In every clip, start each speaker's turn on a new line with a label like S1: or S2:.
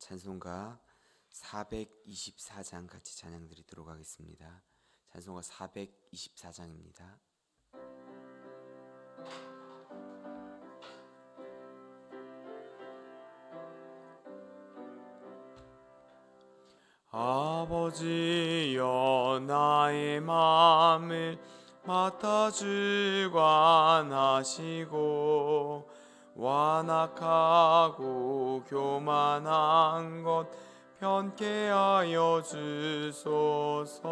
S1: 찬송가 424장 같이 찬양 드리도록 하겠습니다. 찬송가 424장입니다. 아버지여 나의 맘을 맡아 주관하시고 완악하고 교만한 것 편케 하여 주소서.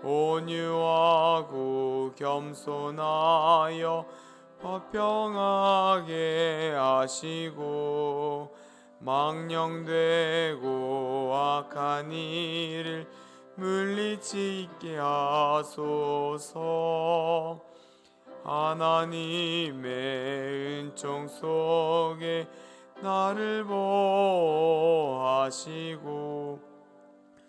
S1: 온유하고 겸손하여 화평하게 하시고 망령되고 악한 일을 물리치게 하소서. 하나님의 은총 속에 나를 보호하시고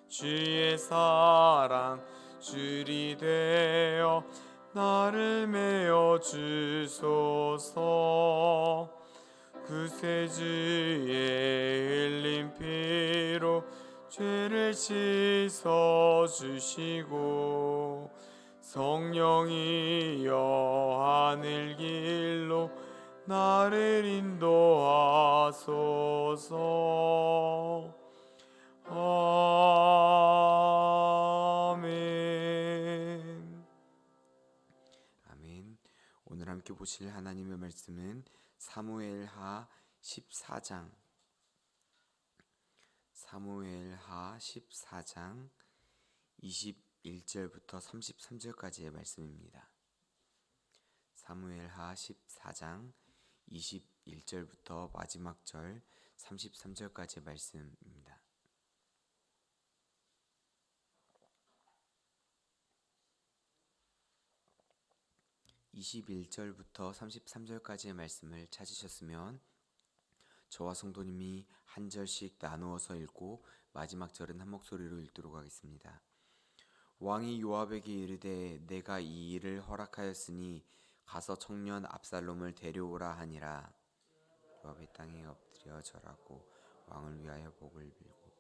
S1: 주의 사랑 줄이 되어 나를 메어 주소서. 구세주의 흘린 피로 죄를 씻어 주시고 성령이여 하늘 길로 나를 인도하소서. 아멘. 아멘. 오늘 함께 보실 하나님의 말씀은 사무엘하 14장 21절부터 33절까지의 말씀입니다. 사무엘하 14장 21절부터 마지막 절 33절까지의 말씀입니다. (21절부터 33절까지의) 말씀을 찾으셨으면 저와 성도님이 한 절씩 나누어서 읽고 마지막 절은 한 목소리로 읽도록 하겠습니다. 왕이 요압에게 이르되 내가 이 일을 허락하였으니 가서 청년 압살롬을 데려오라 하니라. 요압이 땅에 엎드려 절하고 왕을 위하여 복을 빌고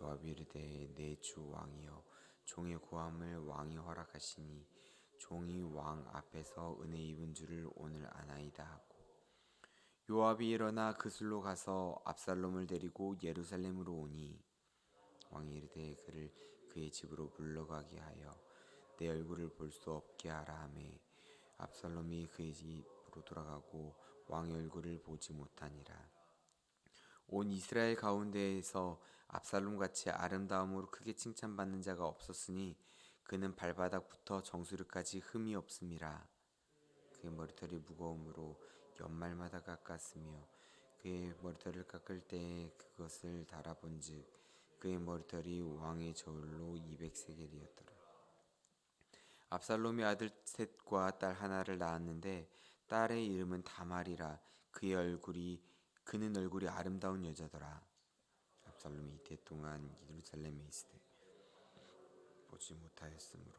S1: 요압이 이르되 내 주 왕이여 종의 구함을 왕이 허락하시니 종이 왕 앞에서 은혜 입은 줄을 오늘 아나이다 하고 요압이 일어나 그술로 가서 압살롬을 데리고 예루살렘으로 오니 왕이 이르되 그를 그의 집으로 물러가게 하여 내 얼굴을 볼 수 없게 하라 하매 압살롬이 그의 집으로 돌아가고 왕의 얼굴을 보지 못하니라. 온 이스라엘 가운데에서 압살롬같이 아름다움으로 크게 칭찬받는 자가 없었으니 그는 발바닥부터 정수리까지 흠이 없음이라. 그의 머리털이 무거움으로 연말마다 깎았으며 그의 머리털을 깎을 때에 그것을 달아본즉 그의 머리털이 왕의 저울로 200세겔이었더라. 압살롬이 아들 셋과 딸 하나를 낳았는데 딸의 이름은 다말이라. 그는 얼굴이 아름다운 여자더라. 압살롬이 이때 동안 예루살렘에 있으되 보지 못하였으므로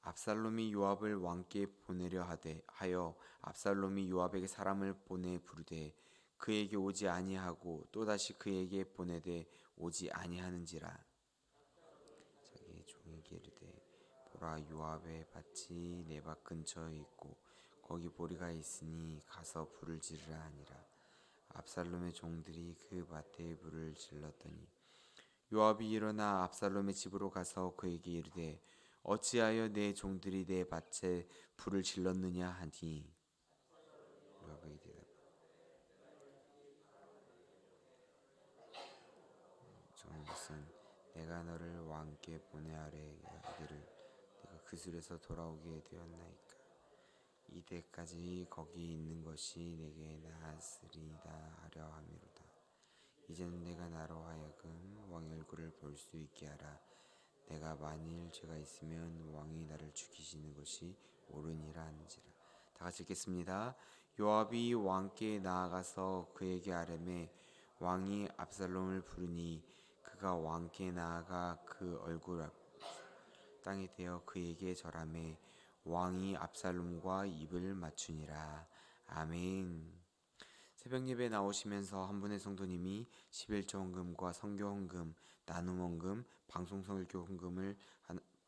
S1: 압살롬이 요압을 왕께 보내려 하여 압살롬이 요압에게 사람을 보내 부르되 그에게 오지 아니하고 또다시 그에게 보내되 오지 아니하는지라. 자기의 종에게 이르되 보라 요압의 밭이 내 밭 근처에 있고 거기 보리가 있으니 가서 불을 지르라 하니라. 압살롬의 종들이 그 밭에 불을 질렀더니 요압이 일어나 압살롬의 집으로 가서 그에게 이르되 어찌하여 내 종들이 내 밭에 불을 질렀느냐 하니 요압에게 대답하되 정것은 내가 너를 왕께 보내하래 하기를 내가 그술에서 돌아오게 되었나이까. 이때까지 거기 있는 것이 내게 나았으리다 하려 함이로다. 이제는 내가 나로 하여금 왕의 얼굴을 볼 수 있게 하라. 내가 만일 죄가 있으면 왕이 나를 죽이시는 것이 옳으니라 하는지라. 다 같이 읽겠습니다. 요압이 왕께 나아가서 그에게 아뢰매 왕이 압살롬을 부르니 그가 왕께 나아가 그 얼굴 앞 땅에 대어 그에게 절하매 왕이 압살롬과 입을 맞추니라. 아멘. 새벽 예배 나오시면서 한 분의 성도님이 11조 헌금과 선교 헌금, 나눔 헌금, 방송 설교 헌금을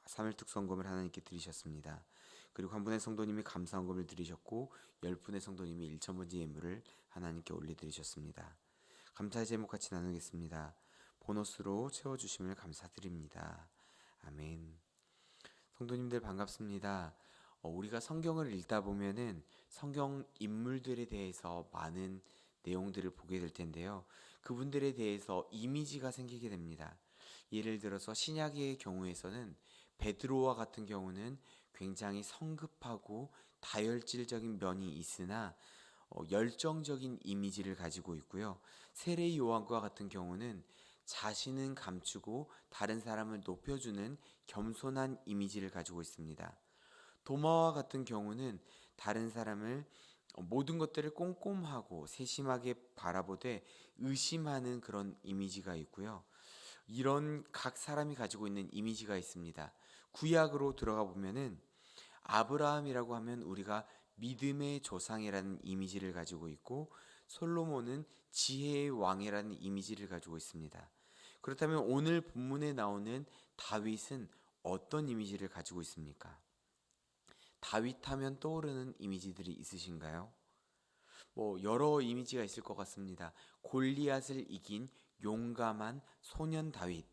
S1: 3일 특성금을 하나님께 드리셨습니다. 그리고 한 분의 성도님이 감사 헌금을 드리셨고 10분의 성도님이 1,000번째 예물을 하나님께 올려드리셨습니다. 감사의 제목 같이 나누겠습니다. 보너스로 채워주심을 감사드립니다. 아멘. 성도님들 반갑습니다. 우리가 성경을 읽다 보면은 성경 인물들에 대해서 많은 내용들을 보게 될 텐데요. 그분들에 대해서 이미지가 생기게 됩니다. 예를 들어서 신약의 경우에서는 베드로와 같은 경우는 굉장히 성급하고 다혈질적인 면이 있으나 열정적인 이미지를 가지고 있고요. 세례 요한과 같은 경우는 자신은 감추고 다른 사람을 높여주는 겸손한 이미지를 가지고 있습니다. 도마와 같은 경우는 다른 사람을 모든 것들을 꼼꼼하고 세심하게 바라보되 의심하는 그런 이미지가 있고요. 이런 각 사람이 가지고 있는 이미지가 있습니다. 구약으로 들어가 보면은 아브라함이라고 하면 우리가 믿음의 조상이라는 이미지를 가지고 있고 솔로몬은 지혜의 왕이라는 이미지를 가지고 있습니다. 그렇다면 오늘 본문에 나오는 다윗은 어떤 이미지를 가지고 있습니까? 다윗 하면 떠오르는 이미지들이 있으신가요? 여러 이미지가 있을 것 같습니다. 골리앗을 이긴 용감한 소년 다윗,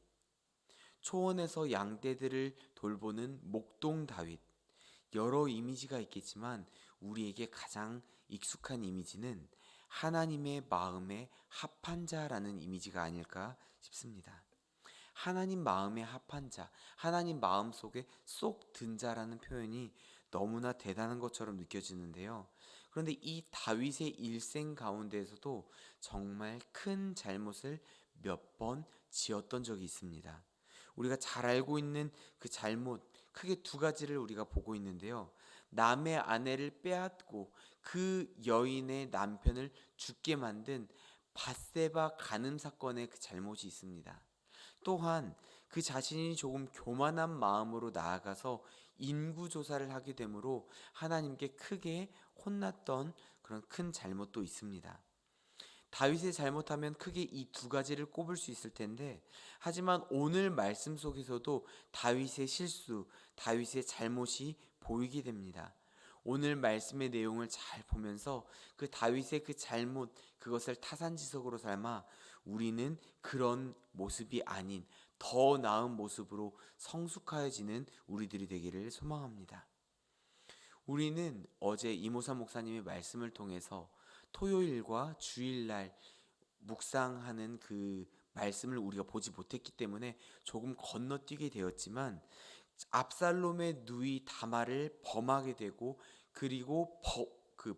S1: 초원에서 양떼들을 돌보는 목동 다윗, 여러 이미지가 있겠지만 우리에게 가장 익숙한 이미지는 하나님의 마음에 합한 자라는 이미지가 아닐까 싶습니다. 하나님 마음에 합한 자, 하나님 마음 속에 쏙 든 자라는 표현이 너무나 대단한 것처럼 느껴지는데요. 그런데 이 다윗의 일생 가운데에서도 정말 큰 잘못을 몇 번 지었던 적이 있습니다. 우리가 잘 알고 있는 그 잘못, 크게 두 가지를 우리가 보고 있는데요. 남의 아내를 빼앗고 그 여인의 남편을 죽게 만든 밧세바 간음 사건의 그 잘못이 있습니다. 또한 그 자신이 조금 교만한 마음으로 나아가서 인구조사를 하게 되므로 하나님께 크게 혼났던 그런 큰 잘못도 있습니다. 다윗의 잘못하면 크게 이 두 가지를 꼽을 수 있을 텐데, 하지만 오늘 말씀 속에서도 다윗의 실수, 다윗의 잘못이 보이게 됩니다. 오늘 말씀의 내용을 잘 보면서 그 다윗의 그 잘못, 그것을 타산지석으로 삼아 우리는 그런 모습이 아닌 더 나은 모습으로 성숙하여지는 우리들이 되기를 소망합니다. 우리는 어제 이모사 목사님의 말씀을 통해서 토요일과 주일날 묵상하는 그 말씀을 우리가 보지 못했기 때문에 조금 건너뛰게 되었지만, 압살롬의 누이 다말을 범하게 되고 그리고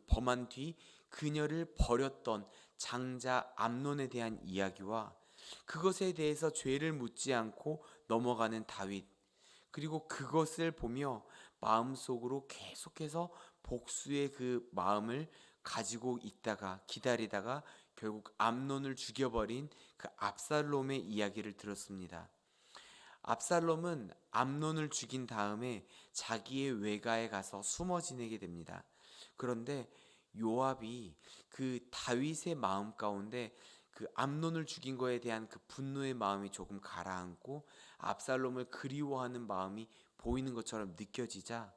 S1: 범한 뒤 그녀를 버렸던 장자 암논에 대한 이야기와 그것에 대해서 죄를 묻지 않고 넘어가는 다윗, 그리고 그것을 보며 마음속으로 계속해서 복수의 그 마음을 가지고 있다가 기다리다가 결국 암논을 죽여버린 그 압살롬의 이야기를 들었습니다. 압살롬은 암논을 죽인 다음에 자기의 외가에 가서 숨어 지내게 됩니다. 그런데 요압이 그 다윗의 마음 가운데 그 암논을 죽인 거에 대한 그 분노의 마음이 조금 가라앉고 압살롬을 그리워하는 마음이 보이는 것처럼 느껴지자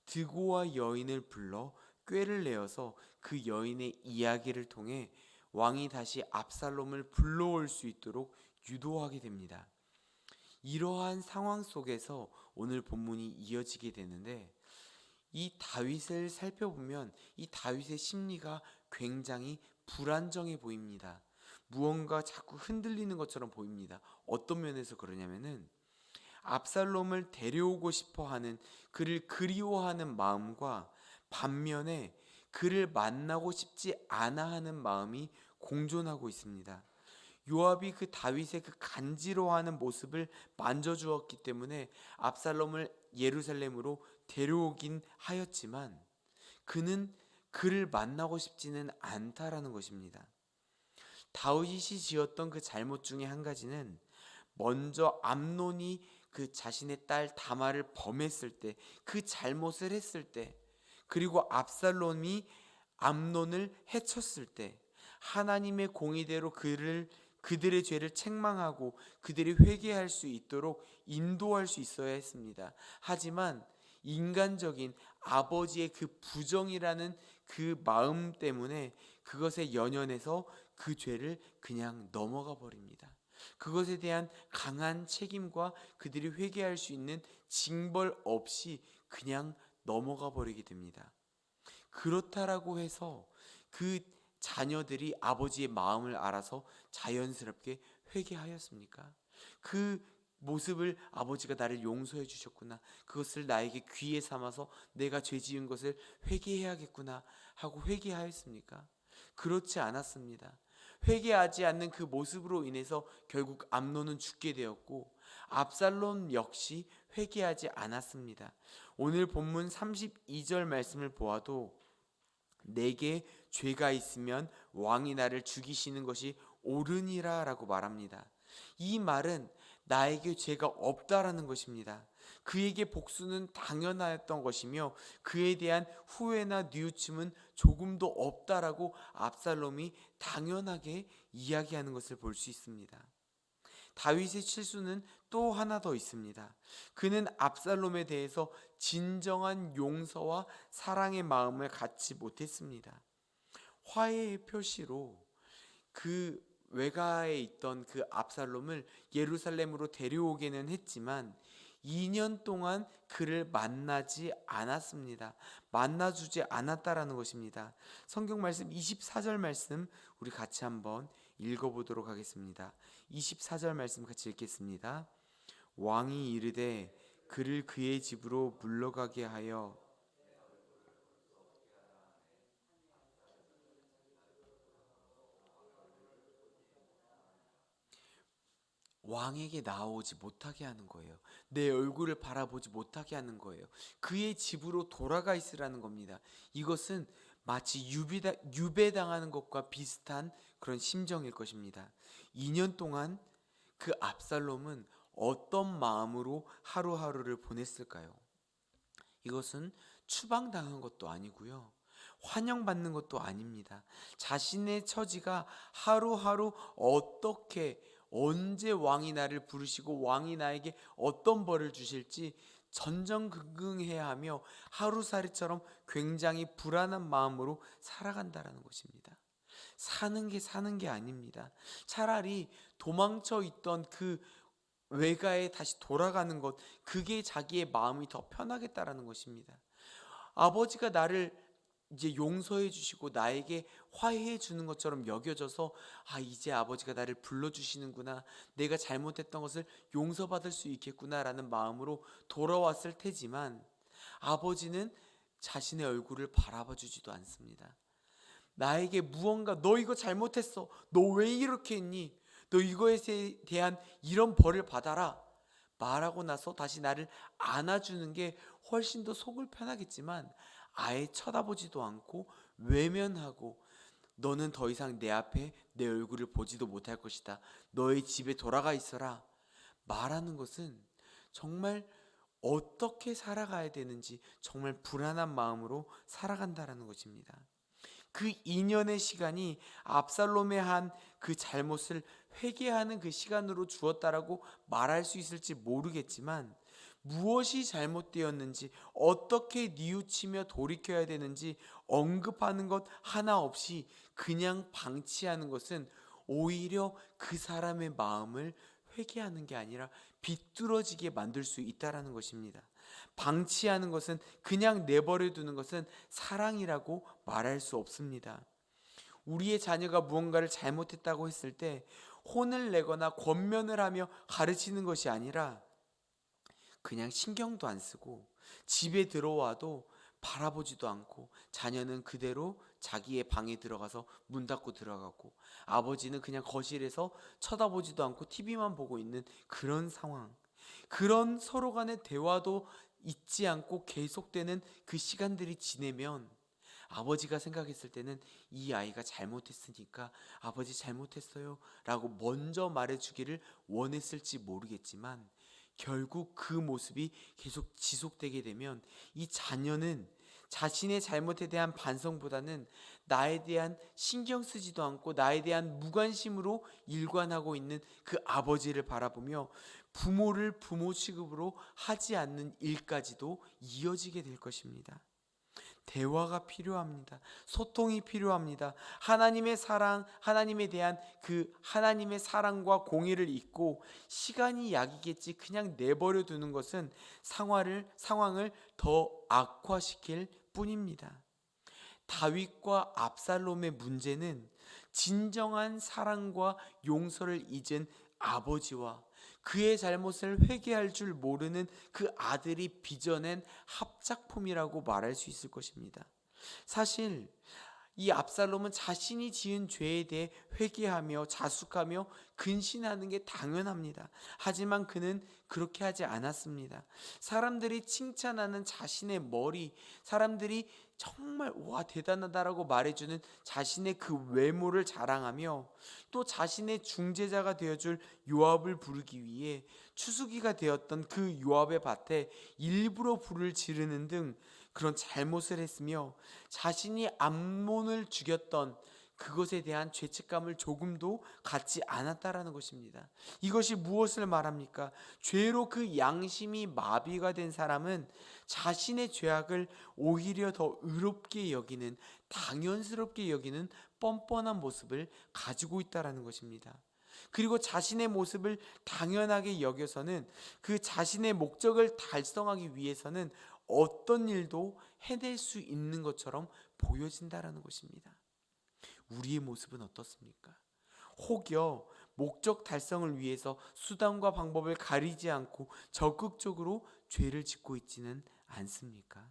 S1: 드고와 여인을 불러 꾀를 내어서 그 여인의 이야기를 통해 왕이 다시 압살롬을 불러올 수 있도록 유도하게 됩니다. 이러한 상황 속에서 오늘 본문이 이어지게 되는데, 이 다윗을 살펴보면 이 다윗의 심리가 굉장히 불안정해 보입니다. 무언가 자꾸 흔들리는 것처럼 보입니다. 어떤 면에서 그러냐면은 압살롬을 데려오고 싶어 하는, 그를 그리워하는 마음과 반면에 그를 만나고 싶지 않아 하는 마음이 공존하고 있습니다. 요압이 그 다윗의 그 간지러워하는 모습을 만져주었기 때문에 압살롬을 예루살렘으로 데려오긴 하였지만 그는 그를 만나고 싶지는 않다라는 것입니다. 다윗이 지었던 그 잘못 중에 한 가지는, 먼저 암논이 그 자신의 딸 다말을 범했을 때, 그 잘못을 했을 때, 그리고 압살롬이 암논을 해쳤을 때, 하나님의 공의대로 그들의 죄를 책망하고 그들이 회개할 수 있도록 인도할 수 있어야 했습니다. 하지만 인간적인 아버지의 그 부정이라는 그 마음 때문에 그것에 연연해서 그 죄를 그냥 넘어가 버립니다. 그것에 대한 강한 책임과 그들이 회개할 수 있는 징벌 없이 그냥 넘어가 버리게 됩니다. 그렇다라고 해서 그 자녀들이 아버지의 마음을 알아서 자연스럽게 회개하였습니까? 그 모습을 아버지가 나를 용서해 주셨구나, 그것을 나에게 귀에 삼아서 내가 죄 지은 것을 회개해야겠구나 하고 회개하였습니까? 그렇지 않았습니다. 회개하지 않는 그 모습으로 인해서 결국 암논은 죽게 되었고 압살롬 역시 회개하지 않았습니다. 오늘 본문 32절 말씀을 보아도 내게 죄가 있으면 왕이 나를 죽이시는 것이 옳으니라 라고 말합니다. 이 말은 나에게 죄가 없다라는 것입니다. 그에게 복수는 당연하였던 것이며 그에 대한 후회나 뉘우침은 조금도 없다라고 압살롬이 당연하게 이야기하는 것을 볼 수 있습니다. 다윗의 실수는 또 하나 더 있습니다. 그는 압살롬에 대해서 진정한 용서와 사랑의 마음을 갖지 못했습니다. 화해의 표시로 그 외가에 있던 그 압살롬을 예루살렘으로 데려오기는 했지만 2년 동안 그를 만나지 않았습니다. 만나주지 않았다라는 것입니다. 성경 말씀 24절 말씀 우리 같이 한번 읽어보도록 하겠습니다. 24절 말씀 같이 읽겠습니다. 왕이 이르되 그를 그의 집으로 물러가게 하여 왕에게 나오지 못하게 하는 거예요. 내 얼굴을 바라보지 못하게 하는 거예요. 그의 집으로 돌아가 있으라는 겁니다. 이것은 마치 유배당하는 것과 비슷한 그런 심정일 것입니다. 2년 동안 그 압살롬은 어떤 마음으로 하루하루를 보냈을까요? 이것은 추방당한 것도 아니고요, 환영받는 것도 아닙니다. 자신의 처지가 하루하루 어떻게 언제 왕이 나를 부르시고 왕이 나에게 어떤 벌을 주실지 전전긍긍해야 하며 하루살이처럼 굉장히 불안한 마음으로 살아간다라는 것입니다. 사는 게 아닙니다. 차라리 도망쳐 있던 그 외가에 다시 돌아가는 것, 그게 자기의 마음이 더 편하겠다라는 것입니다. 아버지가 나를 이제 용서해 주시고 나에게 화해해 주는 것처럼 여겨져서 이제 아버지가 나를 불러주시는구나, 내가 잘못했던 것을 용서받을 수 있겠구나라는 마음으로 돌아왔을 테지만 아버지는 자신의 얼굴을 바라봐 주지도 않습니다. 나에게 무언가 너 이거 잘못했어, 너 왜 이렇게 했니, 너 이거에 대한 이런 벌을 받아라 말하고 나서 다시 나를 안아주는 게 훨씬 더 속을 편하겠지만 아예 쳐다보지도 않고 외면하고 너는 더 이상 내 앞에 내 얼굴을 보지도 못할 것이다, 너의 집에 돌아가 있어라 말하는 것은 정말 어떻게 살아가야 되는지 정말 불안한 마음으로 살아간다라는 것입니다. 그 2년의 시간이 압살롬의 한 그 잘못을 회개하는 그 시간으로 주었다라고 말할 수 있을지 모르겠지만 무엇이 잘못되었는지, 어떻게 뉘우치며 돌이켜야 되는지 언급하는 것 하나 없이 그냥 방치하는 것은 오히려 그 사람의 마음을 회개하는 게 아니라 비뚤어지게 만들 수 있다라는 것입니다. 방치하는 것은, 그냥 내버려 두는 것은 사랑이라고 말할 수 없습니다. 우리의 자녀가 무언가를 잘못했다고 했을 때 혼을 내거나 권면을 하며 가르치는 것이 아니라 그냥 신경도 안 쓰고 집에 들어와도 바라보지도 않고 자녀는 그대로 자기의 방에 들어가서 문 닫고 들어가고 아버지는 그냥 거실에서 쳐다보지도 않고 TV만 보고 있는 그런 상황, 그런 서로 간의 대화도 있지 않고 계속되는 그 시간들이 지내면 아버지가 생각했을 때는 이 아이가 잘못했으니까 아버지 잘못했어요 라고 먼저 말해주기를 원했을지 모르겠지만 결국 그 모습이 계속 지속되게 되면 이 자녀는 자신의 잘못에 대한 반성보다는 나에 대한 신경 쓰지도 않고 나에 대한 무관심으로 일관하고 있는 그 아버지를 바라보며 부모를 부모 취급으로 하지 않는 일까지도 이어지게 될 것입니다. 대화가 필요합니다. 소통이 필요합니다. 하나님의 사랑, 하나님에 대한 그 하나님의 사랑과 공의를 잊고 시간이 약이겠지 그냥 내버려 두는 것은 상황을 더 악화시킬 뿐입니다. 다윗과 압살롬의 문제는 진정한 사랑과 용서를 잊은 아버지와 그의 잘못을 회개할 줄 모르는 그 아들이 빚어낸 합작품이라고 말할 수 있을 것입니다. 사실 이 압살롬은 자신이 지은 죄에 대해 회개하며 자숙하며 근신하는 게 당연합니다. 하지만 그는 그렇게 하지 않았습니다. 사람들이 칭찬하는 자신의 머리, 사람들이 정말 와 대단하다라고 말해주는 자신의 그 외모를 자랑하며 또 자신의 중재자가 되어줄 요압을 부르기 위해 추수기가 되었던 그 요압의 밭에 일부러 불을 지르는 등 그런 잘못을 했으며 자신이 암몬을 죽였던 그것에 대한 죄책감을 조금도 갖지 않았다라는 것입니다. 이것이 무엇을 말합니까? 죄로 그 양심이 마비가 된 사람은 자신의 죄악을 오히려 더 의롭게 여기는, 당연스럽게 여기는 뻔뻔한 모습을 가지고 있다라는 것입니다. 그리고 자신의 모습을 당연하게 여겨서는 그 자신의 목적을 달성하기 위해서는 어떤 일도 해낼 수 있는 것처럼 보여진다라는 것입니다. 우리의 모습은 어떻습니까? 혹여 목적 달성을 위해서 수단과 방법을 가리지 않고 적극적으로 죄를 짓고 있지는 않습니까?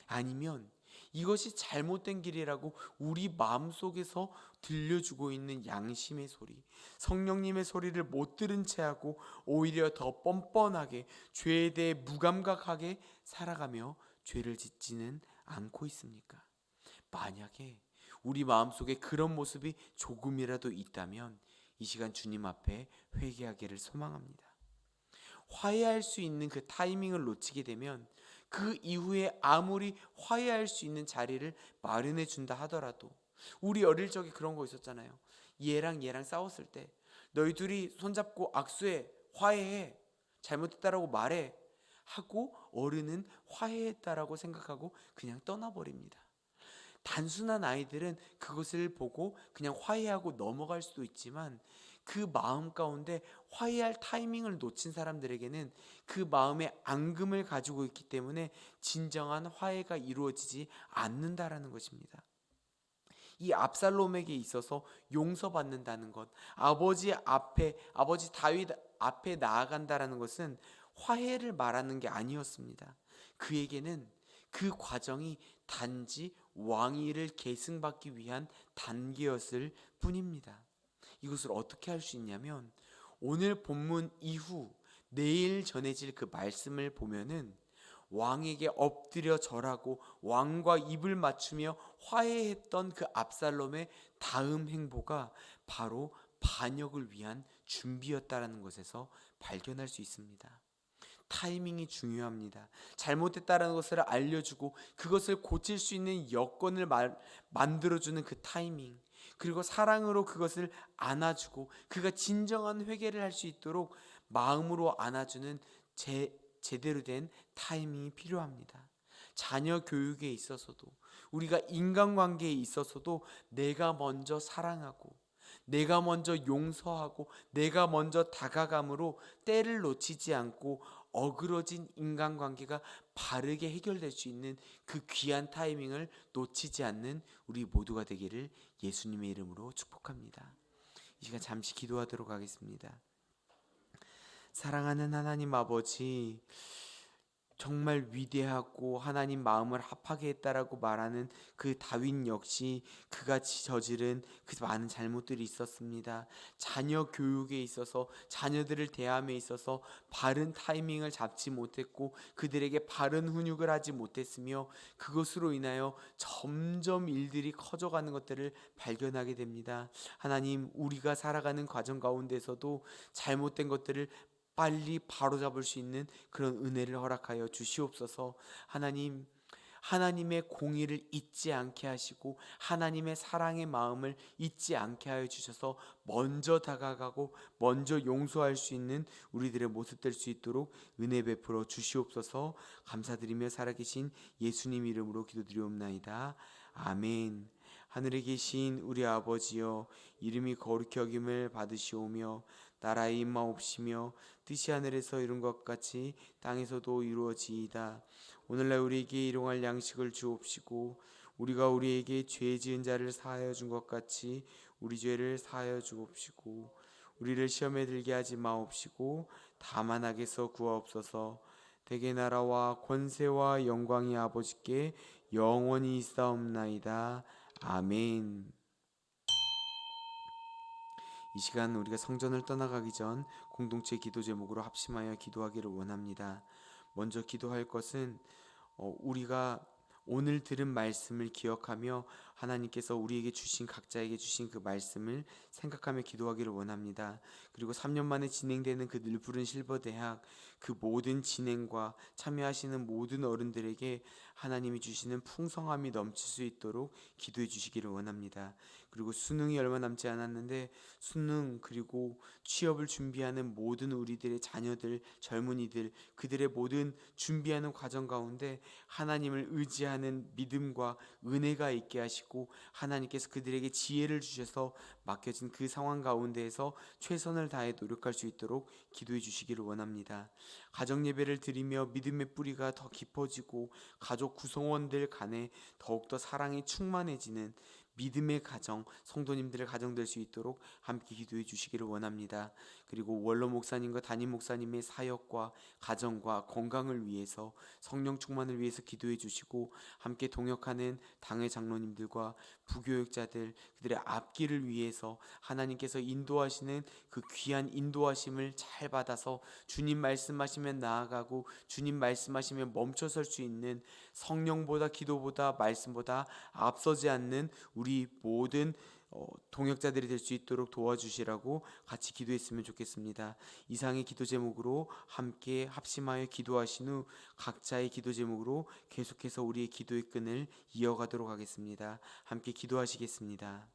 S1: 아니면 이것이 잘못된 길이라고 우리 마음속에서 들려주고 있는 양심의 소리, 성령님의 소리를 못 들은 채 하고 오히려 더 뻔뻔하게 죄에 대해 무감각하게 살아가며 죄를 짓지는 않고 있습니까? 만약에 우리 마음속에 그런 모습이 조금이라도 있다면 이 시간 주님 앞에 회개하기를 소망합니다. 화해할 수 있는 그 타이밍을 놓치게 되면 그 이후에 아무리 화해할 수 있는 자리를 마련해 준다 하더라도, 우리 어릴 적에 그런 거 있었잖아요. 얘랑 싸웠을 때 너희 둘이 손잡고 악수해, 화해해, 잘못했다라고 말해 하고 어른은 화해했다라고 생각하고 그냥 떠나버립니다. 단순한 아이들은 그것을 보고 그냥 화해하고 넘어갈 수도 있지만 그 마음 가운데 화해할 타이밍을 놓친 사람들에게는 그 마음의 앙금을 가지고 있기 때문에 진정한 화해가 이루어지지 않는다라는 것입니다. 이 압살롬에게 있어서 용서받는다는 것, 아버지 다윗 앞에 나아간다라는 것은 화해를 말하는 게 아니었습니다. 그에게는 그 과정이 단지 왕위를 계승받기 위한 단계였을 뿐입니다. 이것을 어떻게 할 수 있냐면 오늘 본문 이후 내일 전해질 그 말씀을 보면은 왕에게 엎드려 절하고 왕과 입을 맞추며 화해했던 그 압살롬의 다음 행보가 바로 반역을 위한 준비였다라는 것에서 발견할 수 있습니다. 타이밍이 중요합니다. 잘못했다라는 것을 알려주고 그것을 고칠 수 있는 여건을 만들어주는 그 타이밍, 그리고 사랑으로 그것을 안아주고 그가 진정한 회개를 할 수 있도록 마음으로 안아주는 제대로 된 타이밍이 필요합니다. 자녀 교육에 있어서도, 우리가 인간관계에 있어서도 내가 먼저 사랑하고 내가 먼저 용서하고 내가 먼저 다가감으로 때를 놓치지 않고 어그러진 인간관계가 바르게 해결될 수 있는 그 귀한 타이밍을 놓치지 않는 우리 모두가 되기를 예수님의 이름으로 축복합니다. 이 시간 잠시 기도하도록 하겠습니다. 사랑하는 하나님 아버지, 정말 위대하고 하나님 마음을 합하게 했다라고 말하는 그 다윗 역시 그가 저지른 그 많은 잘못들이 있었습니다. 자녀 교육에 있어서, 자녀들을 대함에 있어서 바른 타이밍을 잡지 못했고 그들에게 바른 훈육을 하지 못했으며 그것으로 인하여 점점 일들이 커져가는 것들을 발견하게 됩니다. 하나님, 우리가 살아가는 과정 가운데서도 잘못된 것들을 빨리 바로잡을 수 있는 그런 은혜를 허락하여 주시옵소서. 하나님, 하나님의 공의를 잊지 않게 하시고 하나님의 사랑의 마음을 잊지 않게 하여 주셔서 먼저 다가가고 먼저 용서할 수 있는 우리들의 모습 될 수 있도록 은혜 베풀어 주시옵소서. 감사드리며 살아계신 예수님 이름으로 기도드리옵나이다. 아멘. 하늘에 계신 우리 아버지여, 이름이 거룩히 여김을 받으시오며 나라의 임하옵시며 뜻이 하늘에서 이룬 것 같이 땅에서도 이루어지이다. 오늘날 우리에게 일용할 양식을 주옵시고 우리가 우리에게 죄 지은 자를 사하여 준 것 같이 우리 죄를 사하여 주옵시고 우리를 시험에 들게 하지 마옵시고 다만 악에서 구하옵소서. 대개 나라와 권세와 영광이 아버지께 영원히 있사옵나이다. 아멘. 이 시간 우리가 성전을 떠나가기 전 공동체 기도 제목으로 합심하여 기도하기를 원합니다. 먼저 기도할 것은 우리가 오늘 들은 말씀을 기억하며 하나님께서 우리에게 주신, 각자에게 주신 그 말씀을 생각하며 기도하기를 원합니다. 그리고 3년 만에 진행되는 그 늘푸른 실버대학, 그 모든 진행과 참여하시는 모든 어른들에게 하나님이 주시는 풍성함이 넘칠 수 있도록 기도해 주시기를 원합니다. 그리고 수능이 얼마 남지 않았는데 수능 그리고 취업을 준비하는 모든 우리들의 자녀들, 젊은이들, 그들의 모든 준비하는 과정 가운데 하나님을 의지하는 믿음과 은혜가 있게 하시고 하나님께서 그들에게 지혜를 주셔서 맡겨진 그 상황 가운데에서 최선을 다해 노력할 수 있도록 기도해 주시기를 원합니다. 가정 예배를 드리며 믿음의 뿌리가 더 깊어지고 가족 구성원들 간에 더욱더 사랑이 충만해지는 믿음의 가정, 성도님들의 가정 될 수 있도록 함께 기도해 주시기를 원합니다. 그리고 원로 목사님과 담임 목사님의 사역과 가정과 건강을 위해서, 성령 충만을 위해서 기도해 주시고 함께 동역하는 당회 장로님들과 부교육자들, 그들의 앞길을 위해서 하나님께서 인도하시는 그 귀한 인도하심을 잘 받아서 주님 말씀하시면 나아가고 주님 말씀하시면 멈춰설 수 있는, 성령보다 기도보다 말씀보다 앞서지 않는 우리 모든 동역자들이 될 수 있도록 도와주시라고 같이 기도했으면 좋겠습니다. 이상의 기도 제목으로 함께 합심하여 기도하신 후 각자의 기도 제목으로 계속해서 우리의 기도의 끈을 이어가도록 하겠습니다. 함께 기도하시겠습니다.